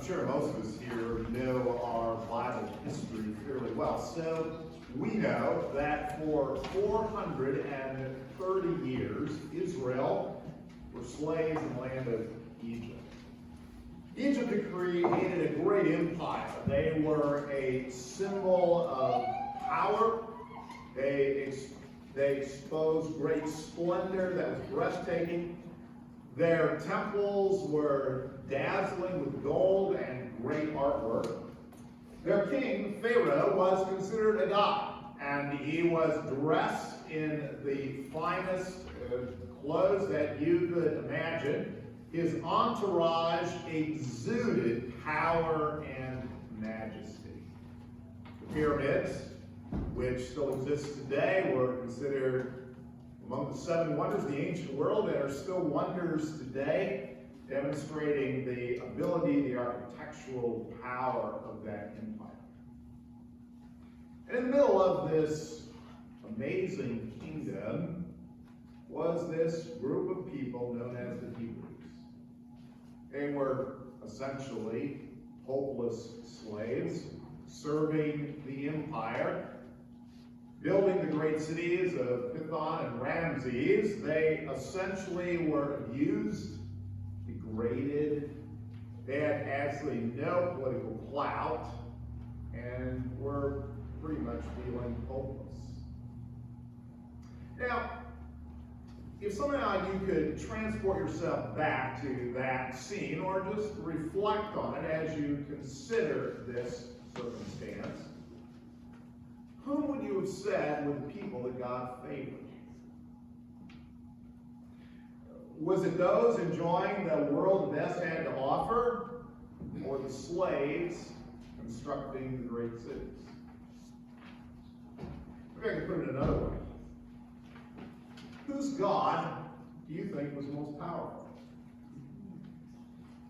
I'm sure most of us here know our Bible history fairly well. So we know that for 430 years, Israel were slaves in the land of Egypt. Egypt had created a great empire. They were a symbol of power. They exposed great splendor that was breathtaking. Their temples were dazzling with gold and great artwork. Their king, Pharaoh, was considered a god, and he was dressed in the finest clothes that you could imagine. His entourage exuded power and majesty. The pyramids, which still exist today, were considered among the seven wonders of the ancient world and are still wonders today, demonstrating the ability, the architectural power of that empire. And in the middle of this amazing kingdom was this group of people known as the Hebrews. They were essentially hopeless slaves, serving the empire, building the great cities of Pithon and Ramses. They essentially were abused, degraded. They had absolutely no political clout and were pretty much feeling hopeless. Now, if somehow you could transport yourself back to that scene or just reflect on it as you consider this circumstance, whom would you have said were the people that God favored? Was it those enjoying the world the best had to offer, or the slaves constructing the great cities? Maybe I could put it another way. Whose God do you think was most powerful?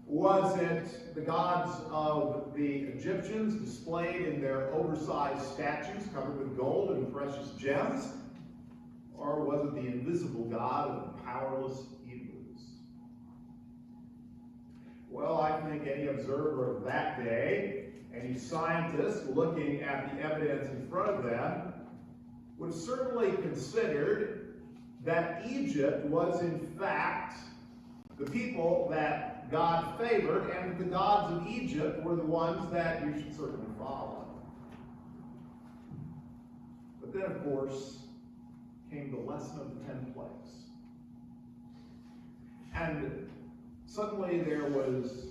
Was it the gods of the Egyptians displayed in their oversized statues covered with gold and precious gems? Or was it the invisible God of the powerless Hebrews? Well, I think any observer of that day, any scientist looking at the evidence in front of them, would have certainly considered that Egypt was in fact the people that God favored, and the gods of Egypt were the ones that you should certainly follow. But then, of course, came the lesson of the 10 plagues. And suddenly there was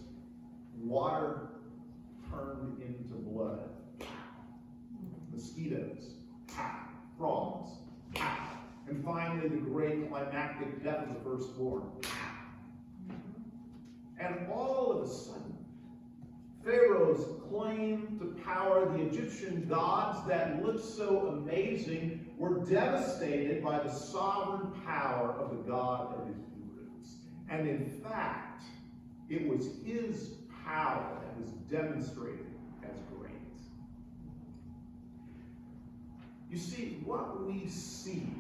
water turned into blood. Mosquitoes, frogs, and finally the great climactic death of the firstborn. And all of a sudden, Pharaoh's claim to power, the Egyptian gods that looked so amazing, were devastated by the sovereign power of the God of his Hebrews. And in fact, it was his power that was demonstrated as great. You see, what we see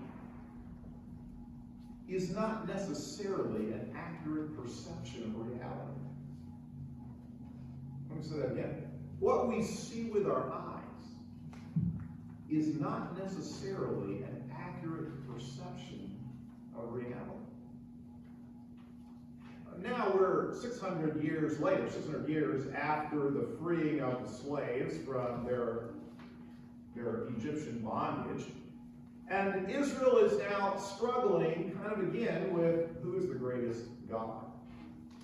is not necessarily an accurate perception of reality. Let me say that again. What we see with our eyes is not necessarily an accurate perception of reality. Now we're 600 years later, 600 years after the freeing of the slaves from their Egyptian bondage. And Israel is now struggling kind of again with who is the greatest God.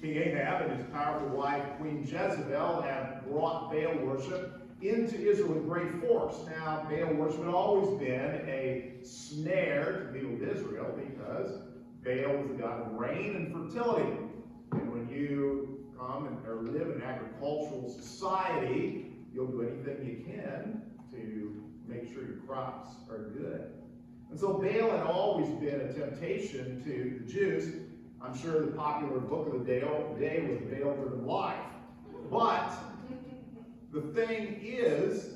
King Ahab and his powerful wife, Queen Jezebel, have brought Baal worship into Israel with great force. Now, Baal worship had always been a snare to the people of Israel because Baal was the god of rain and fertility. And when you come or live in an agricultural society, you'll do anything you can to make sure your crops are good. And so Baal had always been a temptation to the Jews. I'm sure the popular book of the day was Baal-Driven Life. But the thing is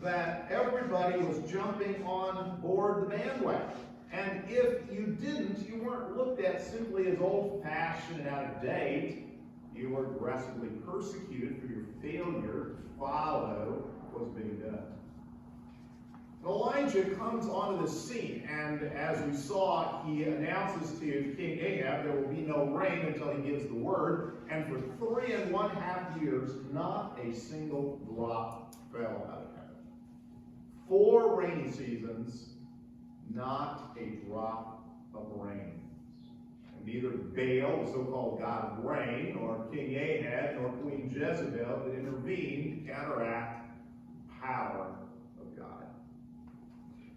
that everybody was jumping on board the bandwagon. And if you didn't, you weren't looked at simply as old-fashioned and out of date. You were aggressively persecuted for your failure to follow what was being done. Elijah comes onto the scene, and as we saw, he announces to King Ahab there will be no rain until he gives the word, and for 3.5 years, not a single drop fell out of heaven. 4 rainy seasons, not a drop of rain. And neither Baal, the so-called god of rain, nor King Ahab, nor Queen Jezebel could intervene to counteract the power of God.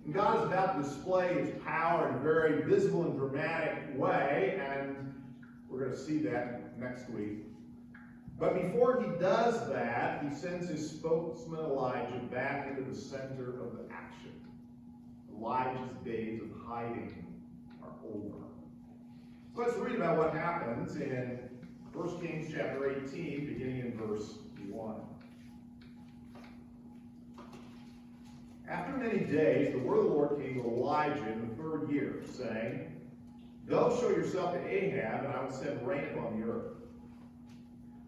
And God is about to display his power in a very visible and dramatic way, and we're going to see that next week. But before he does that, he sends his spokesman Elijah back into the center of the action. Elijah's days of hiding are over. So let's read about what happens in 1 Kings chapter 18, beginning in verse 1. After many days, the word of the Lord came to Elijah in the 3rd year, saying, Go show yourself to Ahab, and I will send rain upon the earth.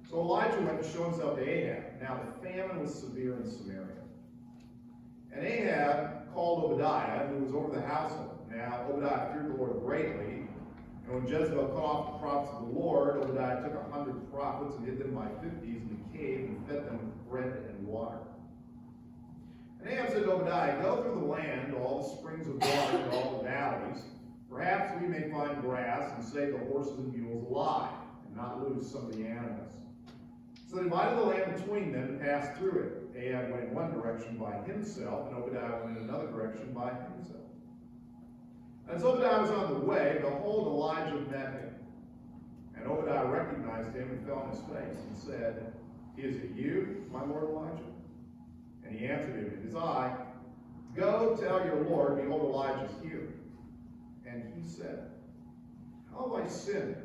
So Elijah went to show himself to Ahab. Now the famine was severe in Samaria. And Ahab called Obadiah, who was over the household. Now Obadiah feared the Lord greatly. And when Jezebel cut off the prophets of the Lord, Obadiah took 100 prophets and hid them by 50s in the cave and fed them with bread and water. And Ahab said to Obadiah, Go through the land to all the springs of water and all the valleys. Perhaps we may find grass and save the horses and mules alive, and not lose some of the animals. So they divided the land between them and passed through it. Ahab went in one direction by himself, and Obadiah went in another direction by himself. As Obadiah was on the way, behold, Elijah met him. And Obadiah recognized him and fell on his face and said, Is it you, my lord Elijah? And he answered him, It is I. Go tell your Lord, behold, Elijah is here. And he said, How have I sinned,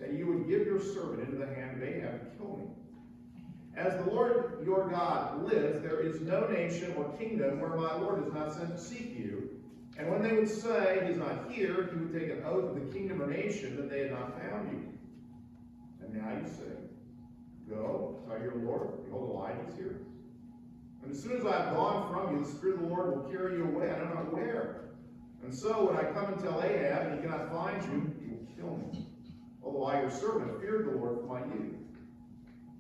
that you would give your servant into the hand of Ahab to kill me? As the Lord your God lives, there is no nation or kingdom where my Lord is not sent to seek you. And when they would say, He is not here, he would take an oath of the kingdom or nation that they had not found you. And now you say, Go, tell your Lord, behold, Elijah is here. And as soon as I have gone from you, the Spirit of the Lord will carry you away, I don't know where. And so when I come and tell Ahab, and he cannot find you, he will kill me. Although I, your servant, feared the Lord from my youth.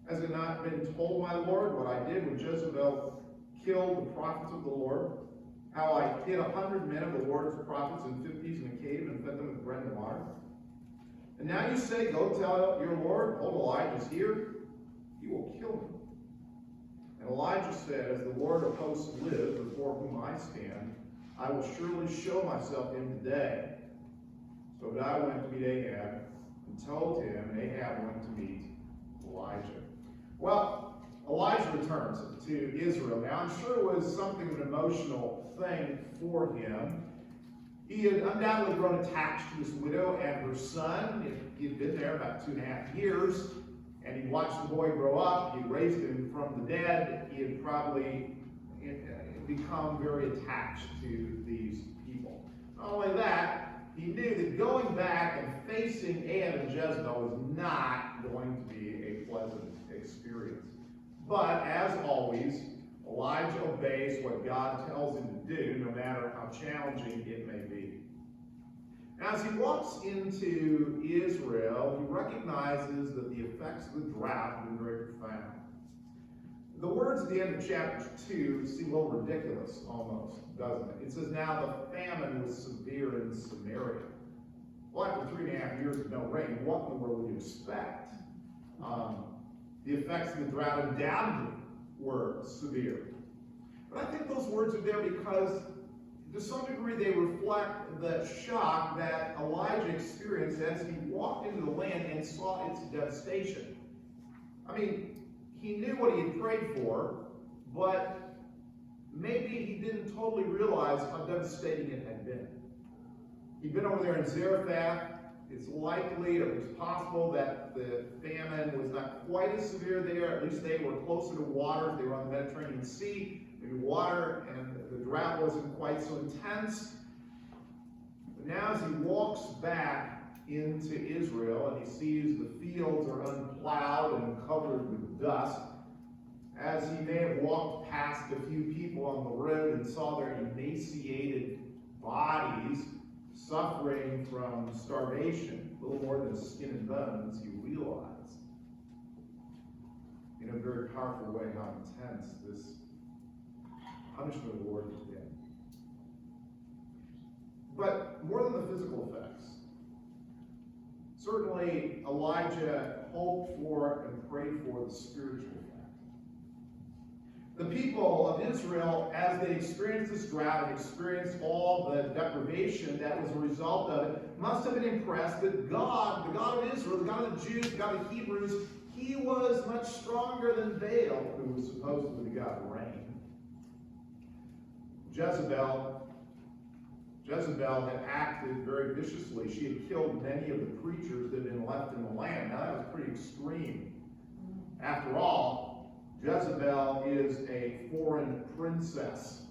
Has it not been told, my Lord, what I did when Jezebel killed the prophets of the Lord? How I hid 100 men of the Lord's prophets in 50s in a cave and fed them with bread and water? And now you say, Go tell your Lord, behold, Elijah is here. He will kill me. And Elijah said, As the Lord of hosts lives, before whom I stand, I will surely show myself to him today. So Obadiah went to meet Ahab and told him, and Ahab went to meet Elijah. Well, Elijah returns to Israel. Now, I'm sure it was something of an emotional thing for him. He had undoubtedly grown attached to his widow and her son. He had been there about 2.5 years, and he watched the boy grow up. He raised him from the dead. He had probably become very attached to these people. Not only that, he knew that going back and facing Ahab and Jezebel was not going to be a pleasant experience. But as always, Elijah obeys what God tells him to do, no matter how challenging it may be. Now, as he walks into Israel, he recognizes that the effects of the drought have been very profound. The words at the end of chapter 2 seem a little ridiculous, almost, doesn't it? It says, Now the famine was severe in Samaria. Well, after 3.5 years of no rain, what in the world would you expect? The effects of the drought undoubtedly were severe. But I think those words are there because, to some degree, they reflect the shock that Elijah experienced as he walked into the land and saw its devastation. I mean, he knew what he had prayed for, but maybe he didn't totally realize how devastating it had been. He'd been over there in Zarephath. It's likely, or it's possible, that the famine was not quite as severe there. At least they were closer to water. They were on the Mediterranean Sea. Maybe water and the drought wasn't quite so intense. But now as he walks back into Israel, and he sees the fields are unplowed and covered with dust, as he may have walked past a few people on the road and saw their emaciated bodies suffering from starvation, a little more than skin and bones, he realized in a very powerful way how intense this punishment of the Lord has been. But more than the physical effects, certainly Elijah hoped for and prayed for the spiritual effect. The people of Israel, as they experienced this drought and experienced all the deprivation that was a result of it, must have been impressed that God, the God of Israel, the God of the Jews, the God of the Hebrews, he was much stronger than Baal, who was supposedly the god of rain. Jezebel had acted very viciously. She had killed many of the preachers that had been left in the land. Now that was pretty extreme. After all, Jezebel is a foreign princess.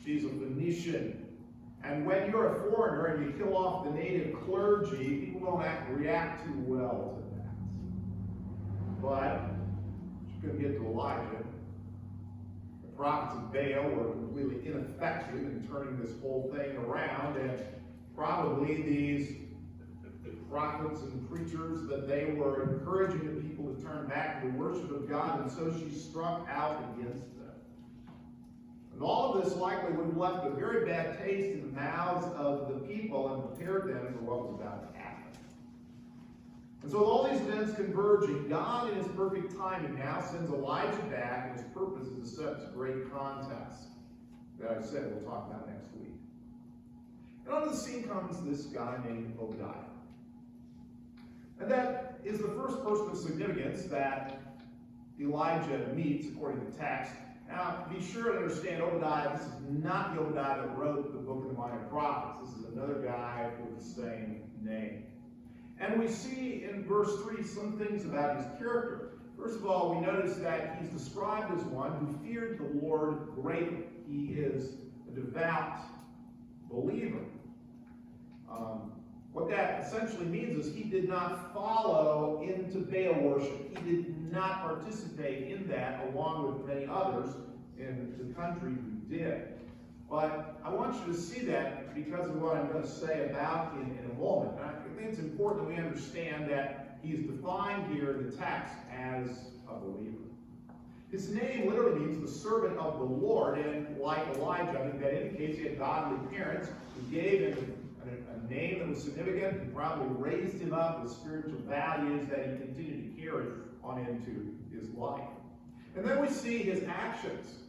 She's a Phoenician. And when you're a foreigner and you kill off the native clergy, people don't react too well to that. But she couldn't get to Elijah. The prophets of Baal were completely ineffective in turning this whole thing around, and probably these prophets and preachers that they were encouraging the people to turn back to the worship of God, and so she struck out against them. And all of this likely would have left a very bad taste in the mouths of the people and prepared them for what was about to happen. And so with all these events converging, God in his perfect timing now sends Elijah back, and his purpose is to set this great contest that I said we'll talk about next week. And onto the scene comes this guy named Obadiah. And that is the first person of significance that Elijah meets, according to the text. Now, be sure to understand Obadiah, this is not the Obadiah that wrote the book of the Minor Prophets. This is another guy with the same name. And we see in verse 3 some things about his character. First of all, we notice that he's described as one who feared the Lord greatly. He is a devout believer. What that essentially means is he did not follow into Baal worship. He did not participate in that along with many others in the country who did. But I want you to see that because of what I'm going to say about him in a moment. And I think it's important that we understand that he's defined here in the text as a believer. His name literally means the servant of the Lord, and like Elijah, I think that indicates he had godly parents who gave him a name that was significant and probably raised him up with spiritual values that he continued to carry on into his life. And then we see his actions.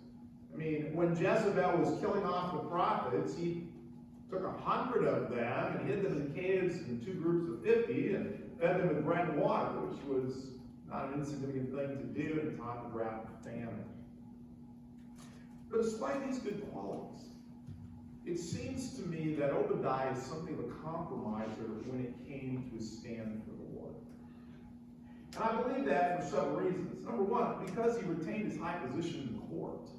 I mean, when Jezebel was killing off the prophets, he took 100 of them and hid them in caves in 2 groups of 50 and fed them with bread and water, which was not an insignificant thing to do in a time of drought and famine. But despite these good qualities, it seems to me that Obadiah is something of a compromiser when it came to his stand for the Lord. And I believe that for several reasons. Number one, because he retained his high position in the court.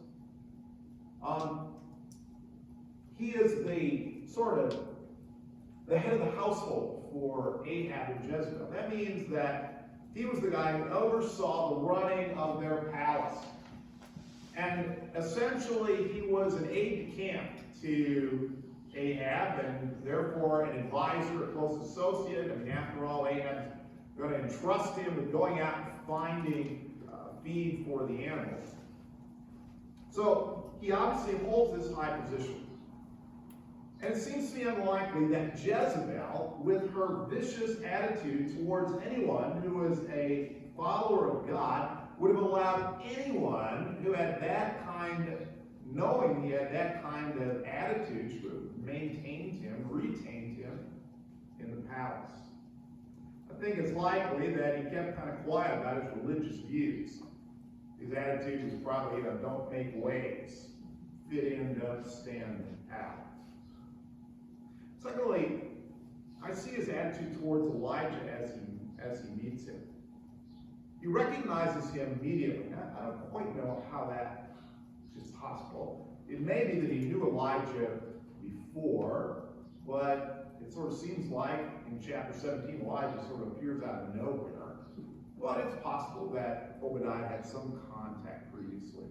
He is the head of the household for Ahab and Jezebel. That means that he was the guy who oversaw the running of their palace. And essentially, he was an aide-de-camp to Ahab, and therefore an advisor, a close associate. I mean, after all, Ahab's going to entrust him with going out and finding feed for the animals. So he obviously holds this high position. And it seems to me unlikely that Jezebel, with her vicious attitude towards anyone who is a follower of God, would have allowed anyone who had that kind of, knowing he had that kind of attitude, should have maintained him, retained him in the palace. I think it's likely that he kept kind of quiet about his religious views. His attitude was probably, don't make waves, fit in, don't stand out. Secondly, I see his attitude towards Elijah as he meets him. He recognizes him immediately. I don't quite know how that is possible. It may be that he knew Elijah before, but it sort of seems like in chapter 17, Elijah sort of appears out of nowhere. But it's possible that Obadiah had some contact previously.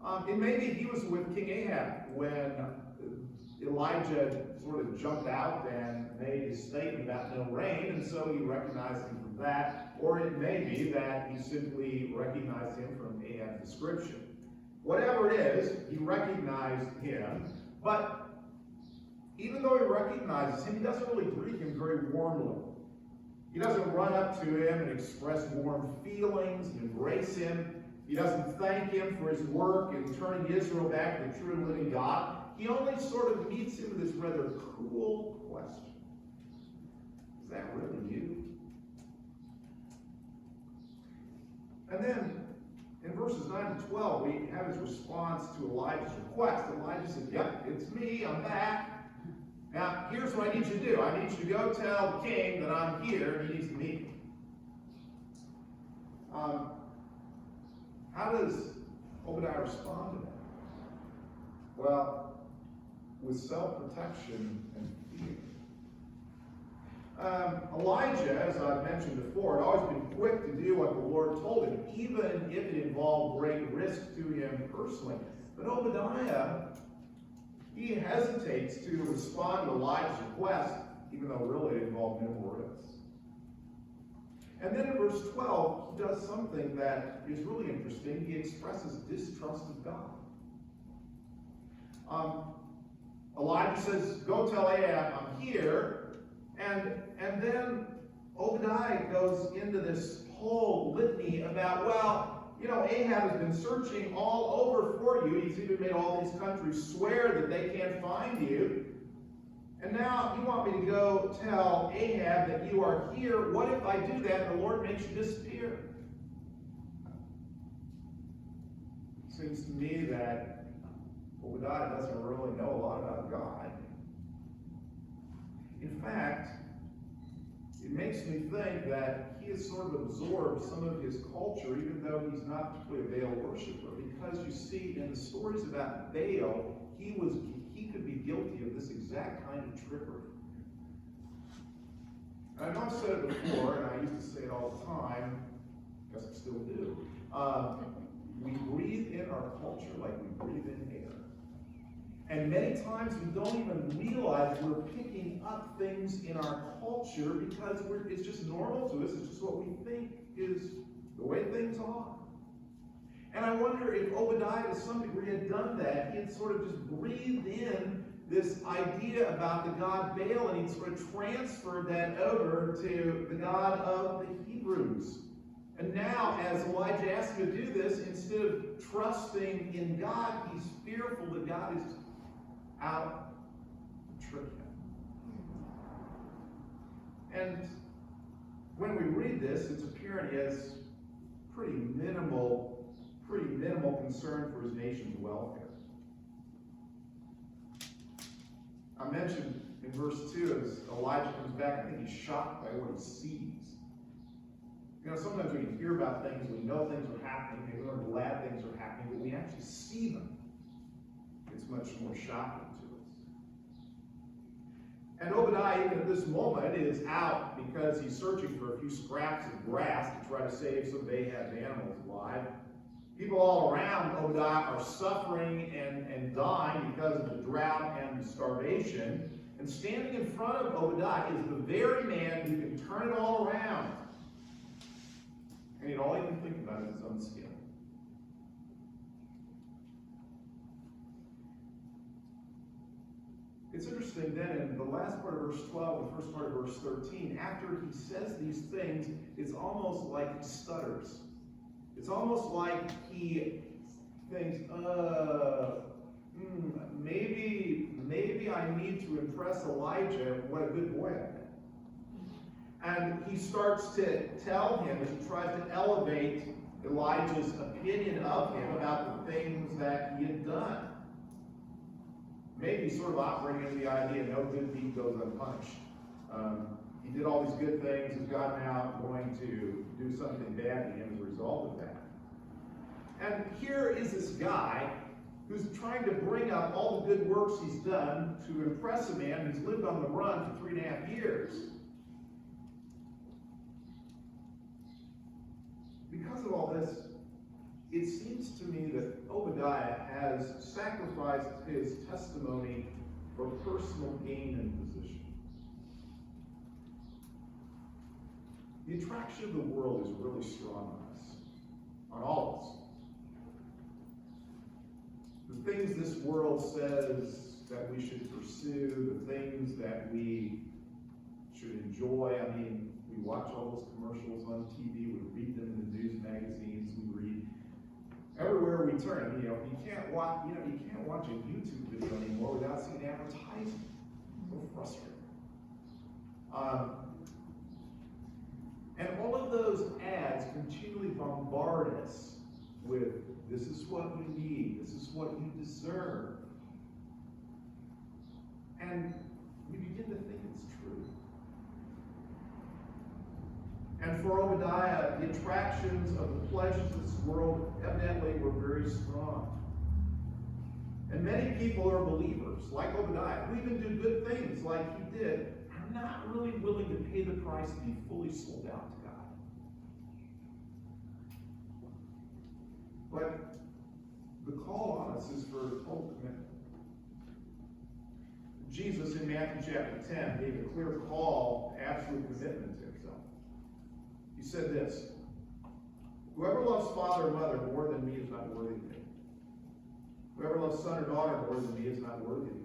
And maybe he was with King Ahab when Elijah sort of jumped out and made his statement about no rain, and so he recognized him from that. Or it may be that he simply recognized him from Ahab's description. Whatever it is, he recognized him, but even though he recognizes him, he doesn't really greet him very warmly. He doesn't run up to him and express warm feelings and embrace him. He doesn't thank him for his work in turning Israel back to the true and living God. He only sort of meets him with this rather cool question. Is that really you? And then in verses 9 to 12, we have his response to Elijah's request. Elijah said, "Yep, it's me, I'm back. Now, here's what I need you to do. I need you to go tell the king that I'm here, and he needs to meet me." How does Obadiah respond to that? Well, with self-protection and fear. Elijah, as I've mentioned before, had always been quick to do what the Lord told him, even if it involved great risk to him personally. But Obadiah, he hesitates to respond to Elijah's request, even though really it involved minimal risk. And then in verse 12, he does something that is really interesting. He expresses distrust of God. Elijah says, "Go tell Ahab I'm here." And then Obadiah goes into this whole litany about, well, you know, Ahab has been searching all over for you. He's even made all these countries swear that they can't find you. And now you want me to go tell Ahab that you are here. What if I do that and the Lord makes you disappear? It seems to me that Obadiah doesn't really know a lot about God. In fact, it makes me think that he has sort of absorbed some of his culture, even though he's not particularly a Baal worshiper. Because you see, in the stories about Baal, he could be guilty of this exact kind of trickery. And I know I've said it before, and I used to say it all the time, I guess I still do. We breathe in our culture like we breathe in air. And many times we don't even realize we're picking up things in our culture because it's just normal to us. It's just what we think is the way things are. And I wonder if Obadiah to some degree had done that. He had sort of just breathed in this idea about the god Baal, and he'd sort of transferred that over to the God of the Hebrews. And now, as Elijah asks him to do this, instead of trusting in God, he's fearful that God is out to trick him. And when we read this, it's apparent he has pretty minimal concern for his nation's welfare. I mentioned in verse 2, as Elijah comes back, I think he's shocked by what he sees. You know, sometimes we can hear about things, we know things are happening, maybe we learn glad things are happening, but we actually see them. It's much more shocking to us. And Obadiah, even at this moment, is out because he's searching for a few scraps of grass to try to save some of Ahab's animals alive. People all around Obadiah are suffering and dying because of the drought and starvation. And standing in front of Obadiah is the very man who can turn it all around. And all he can think about is his own skin. It's interesting then in the last part of verse 12 and the first part of verse 13, after he says these things, it's almost like he stutters. It's almost like he thinks, maybe I need to impress Elijah what a good boy I've been. And he starts to tell him, as he tries to elevate Elijah's opinion of him about the things that he had done. Maybe sort of operating under the idea no good deed goes unpunished. He did all these good things. Is God now going to do something bad to him as a result of that? And here is this guy who's trying to bring up all the good works he's done to impress a man who's lived on the run for 3.5 years. Because of all this, it seems to me that Obadiah has sacrificed his testimony for personal gain and position. The attraction of the world is really strong on us, on all of us. The things this world says that we should pursue, the things that we should enjoy. I mean, we watch all those commercials on TV, we read them in the news magazines, we read everywhere we turn. I mean, you can't watch a YouTube video anymore without seeing advertising. So frustrating. And all of those ads continually bombard us with, this is what you need, this is what you deserve. And we begin to think it's true. And for Obadiah, the attractions of the pleasures of this world evidently were very strong. And many people are believers, like Obadiah, who even do good things like he did, are not really willing to pay the price to be fully sold out to God. But the call on us is for total commitment. Jesus in Matthew chapter 10 gave a clear call, absolute commitment to himself. He said this, whoever loves father or mother more than me is not worthy of me. Whoever loves son or daughter more than me is not worthy of me.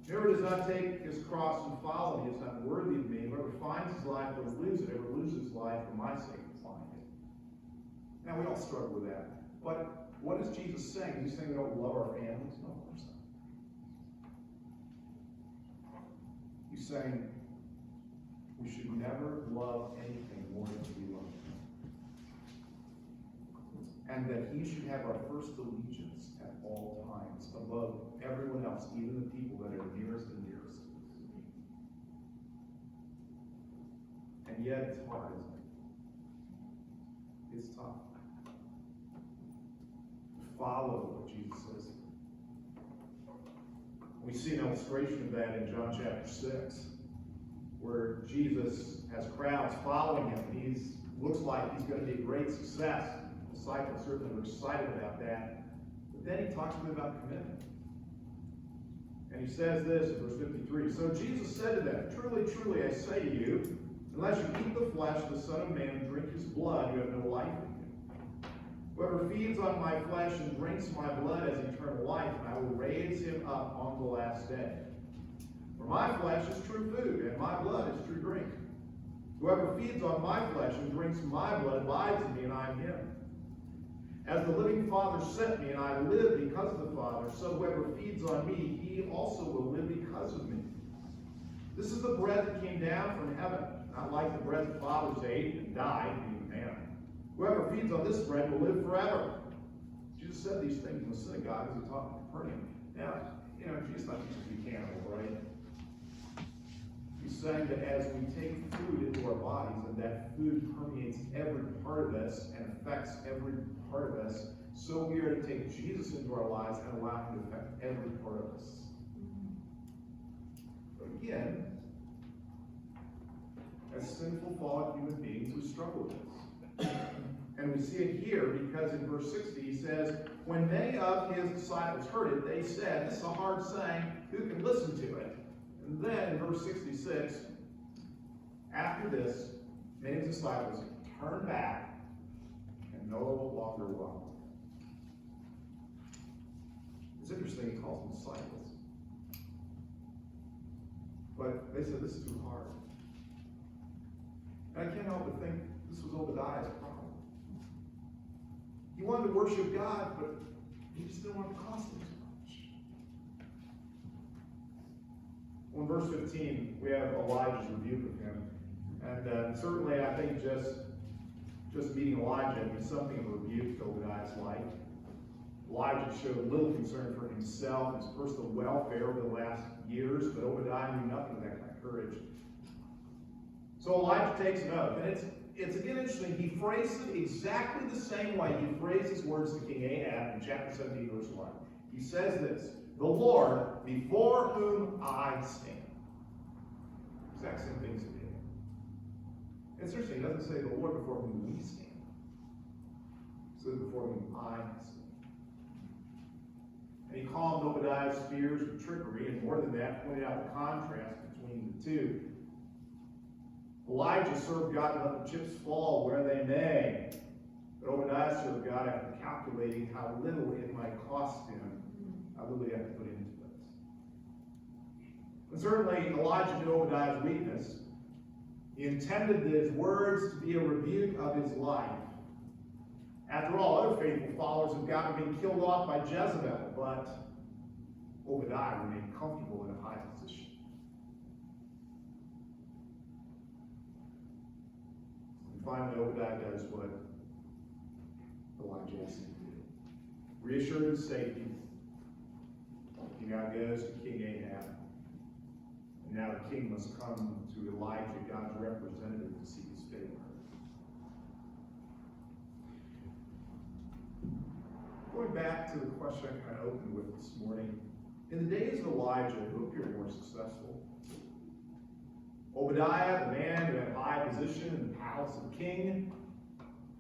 Whoever does not take his cross and follow me is not worthy of me. Whoever finds his life will lose it. Whoever loses his life for my sake will find it. Now we all struggle with that. But what is Jesus saying? He's saying we don't love our families? No, of course not. He's saying we should never love anything more than we love him. And that he should have our first allegiance at all times, above everyone else, even the people that are nearest and dearest to me. And yet it's hard, isn't it? It's tough. Follow what Jesus says. We see an illustration of that in John chapter 6, where Jesus has crowds following him. He looks like he's going to be a great success. The disciples certainly were excited about that. But then he talks to them about commitment. And he says this in verse 53. So Jesus said to them, truly, truly, I say to you, unless you eat the flesh of the Son of Man and drink his blood, you have no life in you. Whoever feeds on my flesh and drinks my blood has eternal life, and I will raise him up on the last day. For my flesh is true food, and my blood is true drink. Whoever feeds on my flesh and drinks my blood abides in me, and I in him. As the living Father sent me, and I live because of the Father, so whoever feeds on me, he also will live because of me. This is the bread that came down from heaven, not like the bread the fathers ate and died, being manna. Whoever feeds on this bread will live forever. Jesus said these things in the synagogue as he taught in Capernaum. Now, Jesus not teaching to be cannibal, right? He's saying that as we take food into our bodies, and that food permeates every part of us and affects every part of us, so we are to take Jesus into our lives and allow him to affect every part of us. But again, as sinful, fallen human beings, we struggle with this. And we see it here because in verse 60 he says, when many of his disciples heard it, they said, this is a hard saying, who can listen to it? And then in verse 66, after this, many of his disciples turned back and no longer welcomed him. It's interesting he calls them disciples. But they said, this is too hard. And I can't help but think this was Obadiah's problem. He wanted to worship God, but he just didn't want it to cost him too much. Well, in verse 15, we have Elijah's rebuke of him. And certainly I think just meeting Elijah means something of a rebuke to Obadiah's life. Elijah showed little concern for himself, his personal welfare over the last years, but Obadiah knew nothing of that kind of courage. So Elijah takes an oath, and it's again interesting, he phrased it exactly the same way he phrased his words to King Ahab in chapter 17, verse 1. He says this, the Lord before whom I stand. Exact same things he did. It's interesting, he doesn't say the Lord before whom we stand. He says before whom I stand. And he calmed Obadiah's fears with trickery, and more than that, pointed out the contrast between the two. Elijah served God and let the chips fall where they may. But Obadiah served God after calculating how little it might cost him, how little he had to put into it. And certainly Elijah knew Obadiah's weakness. He intended his words to be a rebuke of his life. After all, other faithful followers of God were being killed off by Jezebel, but Obadiah remained comfortable in a high position. And finally, Obadiah does what Elijah asked him to do. Reassured of safety, he now goes to King Ahab. And now the king must come to Elijah, God's representative, to seek his favor. Going back to the question I kind of opened with this morning, in the days of Elijah, who appeared more successful? Obadiah, the man who had high position in the palace of the king,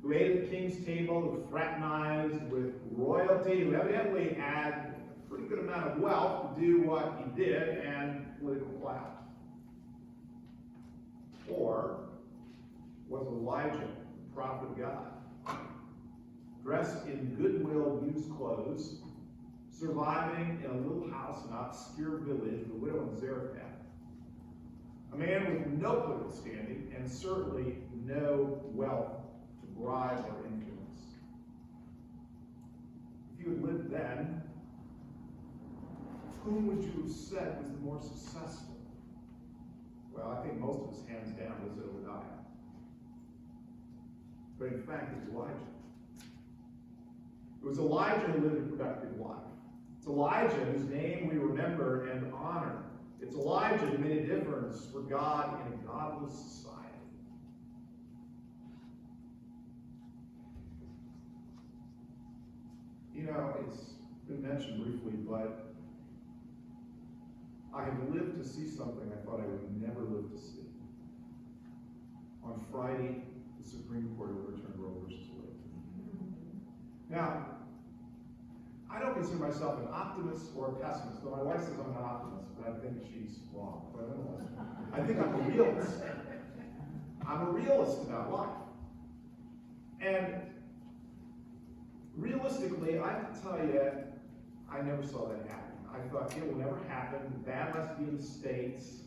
who ate at the king's table, who fraternized with royalty, who evidently had a pretty good amount of wealth to do what he did, and political clout. Or was Elijah, the prophet of God, dressed in goodwill used clothes, surviving in a little house in an obscure village, the widow of Zarephath, a man with no political standing and certainly no wealth to bribe or influence? If you had lived then, whom would you have said was the more successful? Well, I think most of us, hands down, was Obadiah. But in fact, it was Elijah. It was Elijah who lived a productive life. It's Elijah whose name we remember and honor. It's Elijah who made a difference for God in a godless society. You know, it's been mentioned briefly, but I have lived to see something I thought I would never live to see. On Friday, the Supreme Court overturned Roe versus Wade. Now, I don't consider myself an optimist or a pessimist, though my wife says I'm an optimist, but I think she's wrong. But I think I'm a realist. I'm a realist about life. And realistically, I can tell you, I never saw that happen. I thought it will never happen. The battle has to be in the States.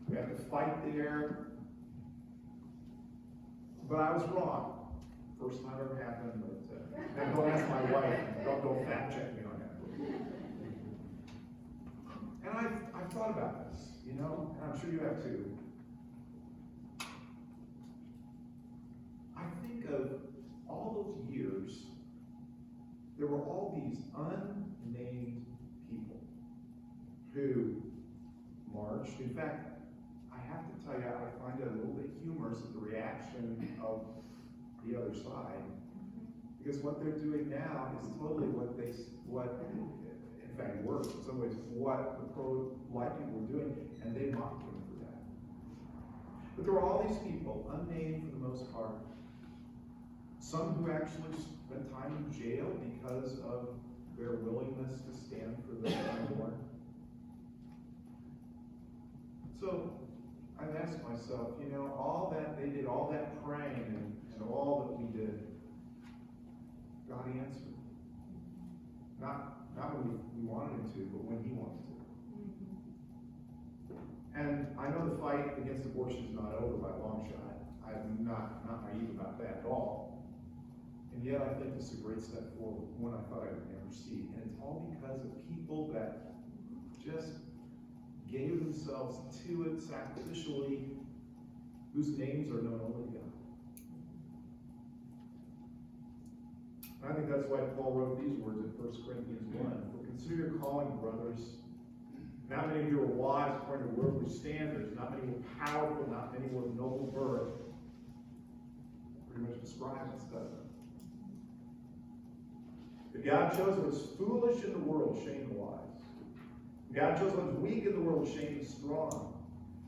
We have to fight there. But I was wrong. First time ever happened. But now don't ask my wife. Don't fact check me on that. And I've thought about this, you know, and I'm sure you have too. I think of all those years, there were all these unnamed people who marched. In fact, I have to tell you, I find it a little bit humorous at the reaction of the other side, because what they're doing now is totally in fact, worse in some ways, what the pro-life people were doing, and they mocked them for that. But there were all these people, unnamed for the most part, some who actually spent time in jail because of their willingness to stand for the unborn. So I've asked myself, you know, all that they did, all that praying and all that we did, God answered. Not when we wanted him to, but when he wanted to. And I know the fight against abortion is not over by a long shot. I'm not naive about that at all. And yet I think this is a great step forward, one I thought I would never see. And it's all because of people that just gave themselves to it sacrificially, whose names are known only to God. And I think that's why Paul wrote these words in 1 Corinthians 1. For consider your calling, brothers. Not many of you are wise according to worldly standards. Not many were powerful. Not many were of noble birth. pretty much describes us, doesn't it? If God chose what is foolish in the world, shame the wise. If God chose what is weak in the world, shame the strong.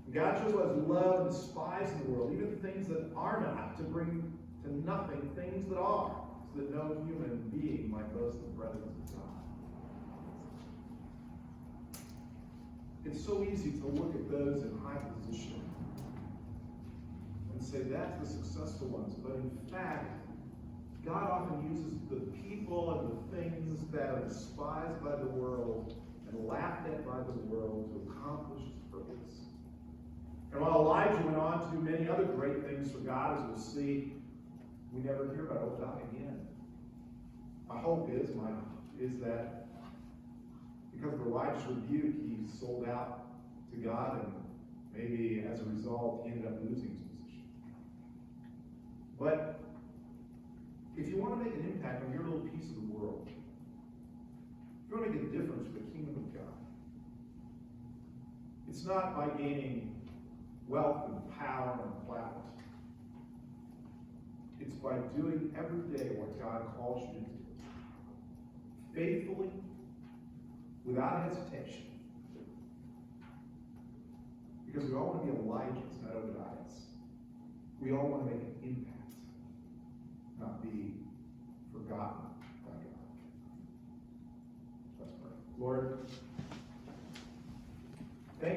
If God chose what is low and despised in the world, even things that are not, to bring to nothing things that are, so that no human being might boast in the presence of God. It's so easy to look at those in high position and say that's the successful ones, but in fact, God often uses the people and the things that are despised by the world and laughed at by the world to accomplish his purpose. And while Elijah went on to do many other great things for God, as we'll see, we never hear about Obadiah again. My hope is that because of Elijah's rebuke, he sold out to God, and maybe as a result, he ended up losing his position. But if you want to make an impact on your little piece of the world, if you want to make a difference for the kingdom of God, it's not by gaining wealth and power and clout. It's by doing every day what God calls you to do. Faithfully, without hesitation. Because we all want to be Elijahs, not Obadiahs. We all want to make an impact, not be forgotten by God. Let's pray. Lord,